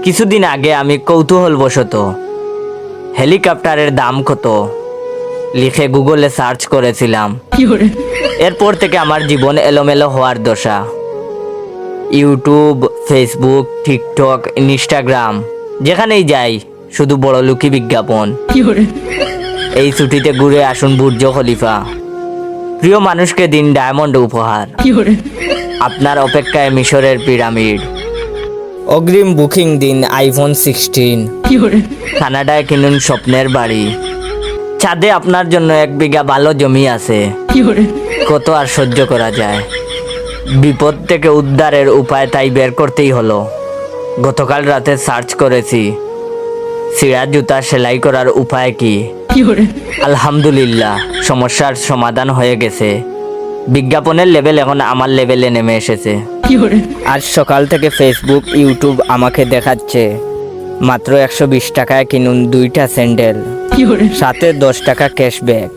কিছুদিন আগে আমি কৌতূহলবশত হেলিকপ্টারের দাম কত লিখে গুগলে সার্চ করেছিলাম। এরপর থেকে আমার জীবন এলোমেলো হওয়ার দশা। ইউটিউব, ফেসবুক, টিকটক, ইনস্টাগ্রাম, যেখানেই যাই শুধু বড়লোকি বিজ্ঞাপন। এই ছুটিতে ঘুরে আসুন বুর্জ খলিফা, প্রিয় মানুষকে দিন ডায়মন্ড উপহার, আপনার অপেক্ষায় মিশরের পিরামিড, অগ্রিম বুকিং দিন আইফোন 16, কানাডায় কিনুন স্বপ্নের বাড়ি, ছাদে আপনার জন্য 1 বিঘা ভালো জমি আছে। কত আর সহ্য করা যায়। বিপদ থেকে উদ্ধারের উপায় তাই বের করতেই হলো। গতকাল রাতে সার্চ করেছি ছিঁড়া জুতা সেলাই করার উপায় কি। আলহামদুলিল্লাহ, সমস্যার সমাধান হয়ে গেছে। বিজ্ঞাপনের লেভেল এখন আমার লেভেলে নেমে এসেছে। আজ সকাল থেকে ফেসবুক, ইউটিউব আমাকে দেখাচ্ছে মাত্র 120 টাকায় কিনুন 2টা স্যান্ডেল, সাথে 10 টাকা ক্যাশব্যাক।